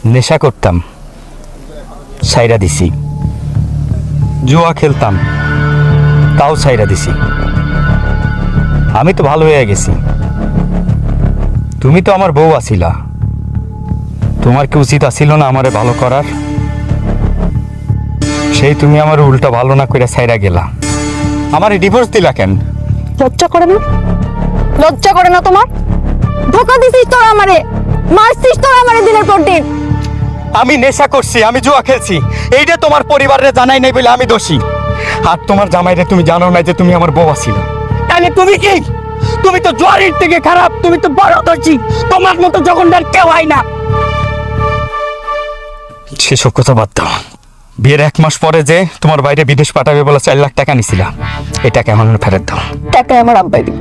নেশা করতাম, ছাইরা দিছি। জুয়া খেলতাম, তাও ছাইরা দিছি। আমি তো ভালো হয়ে গেছি। তুমি তো আমার বউ আছিলা, তোমার কি উচিত আছিল না আমারে ভালো করার? সেই তুমি আমার উল্টা ভালো না কইরা ছাইরা গেলা, আমারে ডিভোর্স দিলা কেন? লজ্জা করে না? লজ্জা করে না তোমার? ধোকা দিছিস তোরা আমারে, মারছিস তোরা আমারে দিনের পর দিন। আমি নেশা করছি, আমি জুয়া খেলছি, এইটা তোমার পরিবারে জানাই নাই বলে আমি দোষী। আর তোমার জামাইরে তুমি জানো না যে তুমি আমার বউ আছিল। তাহলে তুমি কি? তুমি তো জোয়ারির থেকে খারাপ, তুমি তো বড় দোষী। তোমার মতো জঘন্যার কেউ হয় না। সেসব কথা বাদ দাও। বিয়ের 1 মাস পরে যে তোমার বাইরে বিদেশ পাঠাবে বলে 4 লাখ টাকা নিছিলা, এটা কেমন ফেরত দাও। টাকা আমার আব্বাই দিব।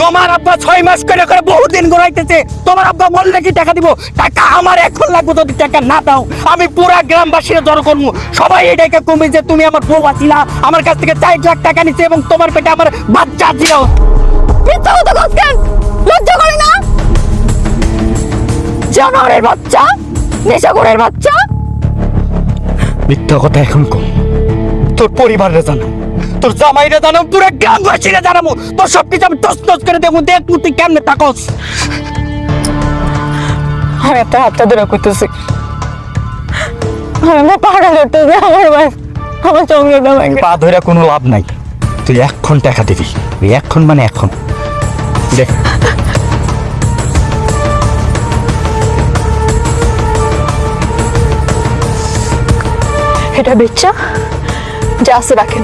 তোমার আব্বা 6 মাস করে করে বহুদিন ঘুরাইতেছে। তোমার আব্বা বললে কি টাকা দিব? টাকা আমার এখন লাগবে। যদি টাকা না দাও আমি পুরা গ্রামবাসীরা জড়ো করবো। সবাই এটাকে কমবে যে তুমি আমার বউ আছিলা, আমার কাছ থেকে 4 লাখ টাকা নিচ্ছে এবং তোমার পেটে আমার বাচ্চা ছিল। মিথ্যা কথা কস কেন? লজ্জা করে না? জানোয়ারের বাচ্চা, নেশাখোরের বাচ্চা। মিথ্যা কথা এখন কম। তোর পরিবারে জানো, তোর জামাইরে জানো, পুরো গ্রামবাসীরা জানাবো। তোর সবকিছু আমি টস টস করে দেবো। দেখ তুই কেমনে থাকস। আমি একটা হাতটা ধরে করতেছি, আমার পাহাড়া ধরতেছে। আমার চোখটা ভাঙে। পা ধরে কোনো লাভ নাই। তুই এখন টাকা দিবি, এখন মানে এখন। দেখ এটা বেচা যা আছে রাখেন,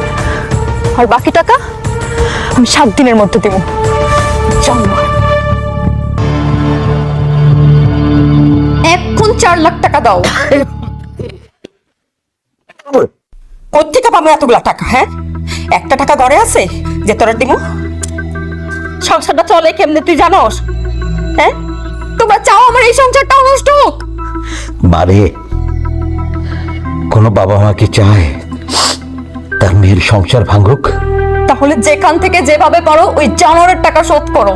আর বাকি টাকা আমি 7 দিনের মধ্যে দেব। এখন 4 লাখ টাকা দাও। কোত্থেকে পাবো এতগুলা টাকা? হ্যাঁ, একটা টাকা ঘরে আছে যে তোরা দিব? সংসারটা চলে কেমনে তুই জানোস? হ্যাঁ, তোমরা চাও আমার এই সংসারটাও নষ্ট হোক? বারে কোনো বাবা মা কি চায় তার মেয়ের সংসার ভাঙুক? তাহলে যেখান থেকে যেভাবে পারো ওই জানোয়ারের টাকা শোধ করো,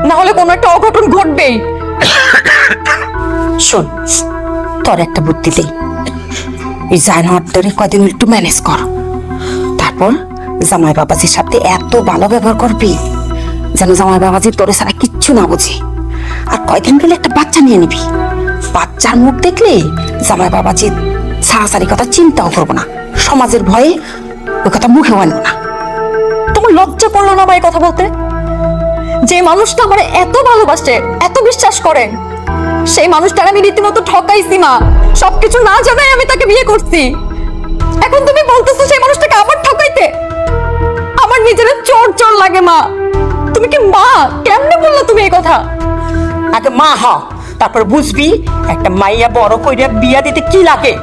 না হলে কোনো একটা অঘটন ঘটবেই। শোন, তোর একটা বুদ্ধি দেই। এই জানোয়ারটারে কদিন একটু ম্যানেজ কর, তারপর জামাই বাবাজির সাথে এত ভালো ব্যবহার করবি যেন জামাই বাবাজি তোরে ছাড়া কিচ্ছু না বুঝে। আর কয়দিন গেলে একটা বাচ্চা নিয়ে নিবি। বাচ্চার মুখ দেখলে জামাই বাবাজি সারাসারি কথা চিন্তাও করবো না, সমাজের ভয়ে ওই কথা মুখেও আনবো না। তোমার লজ্জা করলো না ভাই কথা বলতে? যে মানুষটা আমার এত ভালোবাসে, এত বিশ্বাস করে, সেই মানুষটাকে আমি রীতিমতো ঠকাইছি মা। সবকিছু না জানাই আমি তাকে বিয়ে করছি। এখন তুমি বলতেছো সেই মানুষটাকে আবার ঠকাইতে? আমার নিজের চোর চোর লাগে মা। তুমি কি মা? কেমনে বললো তুমি এই কথা? আগে মা হ, তারপর বুঝবি একটা মাইয়া বড় কইরা বিয়া দিতে কি লাগে।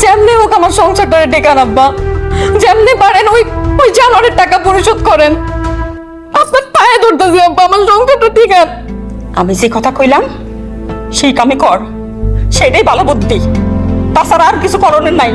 যেমনে হোক আমার সংসারটারে ডেকে আনব্বা, যেমনে পারেন ওই ওই জানোয়ারের টাকা পরিশোধ করেন। আপনার পায়ে ধরতেছি আব্বা, আমার সংসারটা ঠিক আছে। আমি যে কথা কইলাম সেই কামে কর, সেটাই ভালো বুদ্ধি। তাছাড়া আর কিছু করণের নাই।